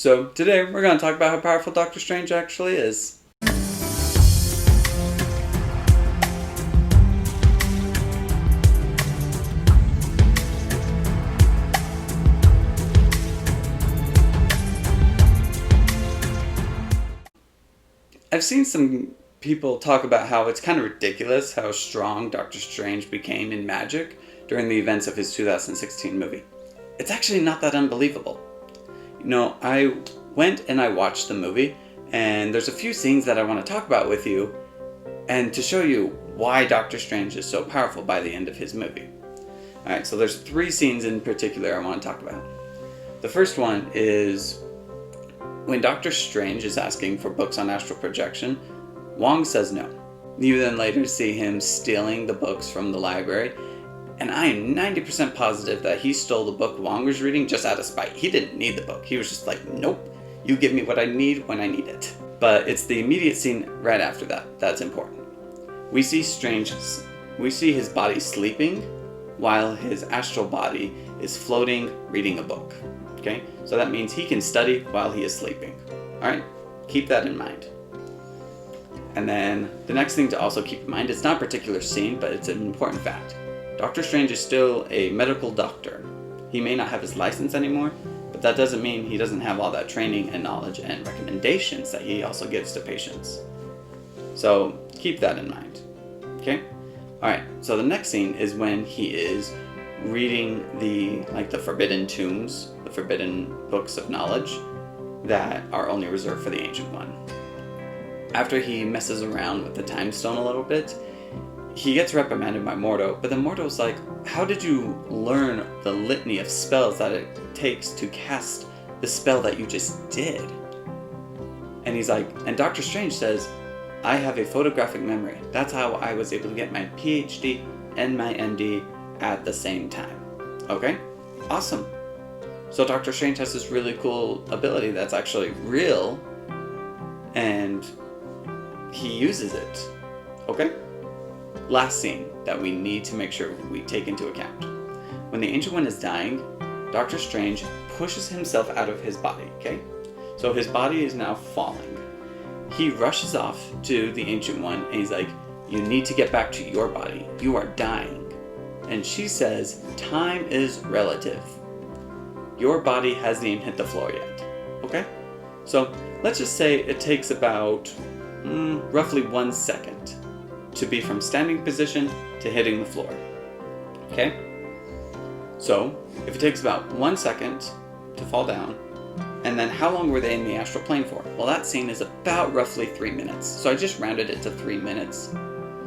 So today we're going to talk about how powerful Doctor Strange actually is. I've seen some people talk about how it's kind of ridiculous how strong Doctor Strange became in magic during the events of his 2016 movie. It's actually not that unbelievable. You know, I went and I watched the movie, and there's a few scenes that I want to talk about with you, and to show you why Doctor Strange is so powerful by the end of his movie. Alright, so there's 3 scenes in particular I want to talk about. The first one is when Doctor Strange is asking for books on astral projection, Wong says no. You then later see him stealing the books from the library, and I am 90% positive that he stole the book Wong was reading just out of spite. He didn't need the book. He was just like, nope, you give me what I need when I need it. But it's the immediate scene right after that that's important. We see his body sleeping while his astral body is floating reading a book. Okay, so that means he can study while he is sleeping. Alright, keep that in mind. And then the next thing to also keep in mind, it's not a particular scene, but it's an important fact. Doctor Strange is still a medical doctor. He may not have his license anymore, but that doesn't mean he doesn't have all that training and knowledge and recommendations that he also gives to patients. So keep that in mind. Okay? Alright, so the next scene is when he is reading the forbidden tombs, the forbidden books of knowledge that are only reserved for the Ancient One. After he messes around with the Time Stone a little bit, he gets reprimanded by Mordo, but then Mordo's like, how did you learn the litany of spells that it takes to cast the spell that you just did? And he's like, and Doctor Strange says, I have a photographic memory. That's how I was able to get my PhD and my MD at the same time. Okay? Awesome. So Doctor Strange has this really cool ability that's actually real, and he uses it. Okay? Last scene that we need to make sure we take into account. When the Ancient One is dying, Doctor Strange pushes himself out of his body, okay? So his body is now falling. He rushes off to the Ancient One and he's like, you need to get back to your body. You are dying. And she says, time is relative. Your body hasn't even hit the floor yet. Okay? So let's just say it takes about roughly 1 second to be from standing position to hitting the floor. Okay? So if it takes about 1 second to fall down, and then how long were they in the astral plane for? Well, that scene is about roughly 3 minutes. So I just rounded it to 3 minutes.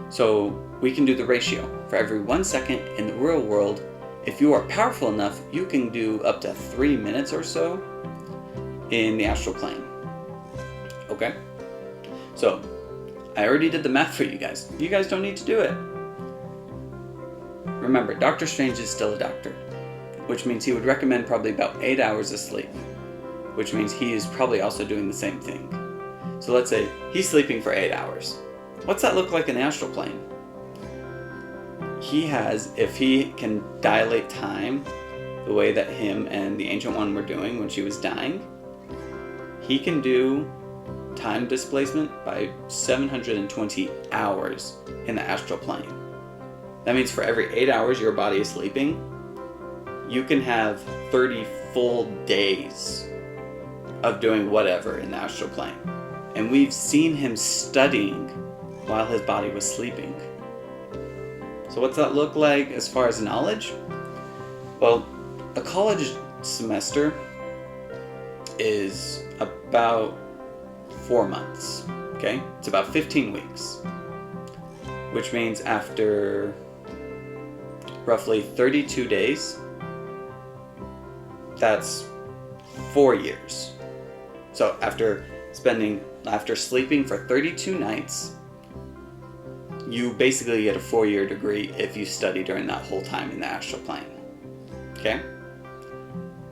So we can do the ratio. For every 1 second in the real world, if you are powerful enough, you can do up to 3 minutes or so in the astral plane. Okay? So, I already did the math for you guys. You guys don't need to do it. Remember, Doctor Strange is still a doctor, which means he would recommend probably about 8 hours of sleep, which means he is probably also doing the same thing. So let's say he's sleeping for 8 hours. What's that look like in the astral plane? If he can dilate time the way that him and the Ancient One were doing when she was dying, he can do time displacement by 720 hours in the astral plane. That means for every 8 hours your body is sleeping, you can have 30 full days of doing whatever in the astral plane. And we've seen him studying while his body was sleeping. So what's that look like as far as knowledge? Well, a college semester is about 4 months, okay? It's about 15 weeks, which means after roughly 32 days, that's 4 years. So after sleeping for 32 nights, you basically get a 4-year degree if you study during that whole time in the astral plane. Okay?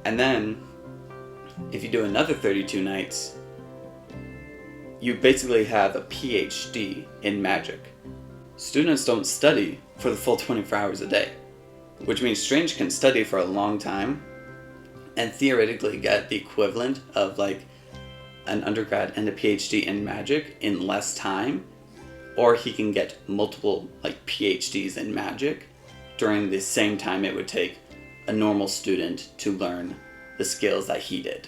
And then, if you do another 32 nights, you basically have a PhD in magic. Students don't study for the full 24 hours a day, which means Strange can study for a long time and theoretically get the equivalent of like an undergrad and a PhD in magic in less time, or he can get multiple like PhDs in magic during the same time it would take a normal student to learn the skills that he did.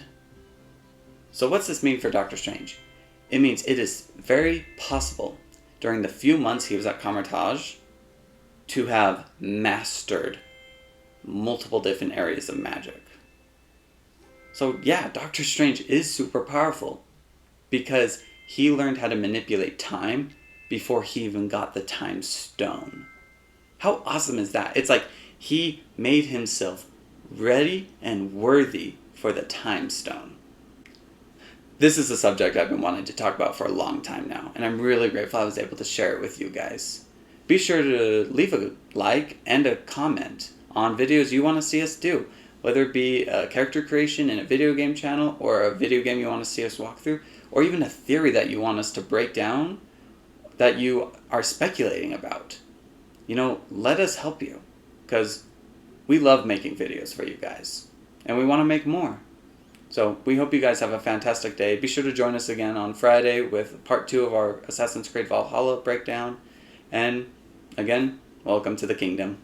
So what's this mean for Doctor Strange? It means it is very possible during the few months he was at Kamar-Taj to have mastered multiple different areas of magic. So yeah, Doctor Strange is super powerful because he learned how to manipulate time before he even got the time stone. How awesome is that? It's like he made himself ready and worthy for the time stone. This is a subject I've been wanting to talk about for a long time now, and I'm really grateful I was able to share it with you guys. Be sure to leave a like and a comment on videos you want to see us do, whether it be a character creation in a video game channel, or a video game you want to see us walk through, or even a theory that you want us to break down that you are speculating about. Let us help you, because we love making videos for you guys, and we want to make more. So we hope you guys have a fantastic day. Be sure to join us again on Friday with part 2 of our Assassin's Creed Valhalla breakdown. And again, welcome to the kingdom.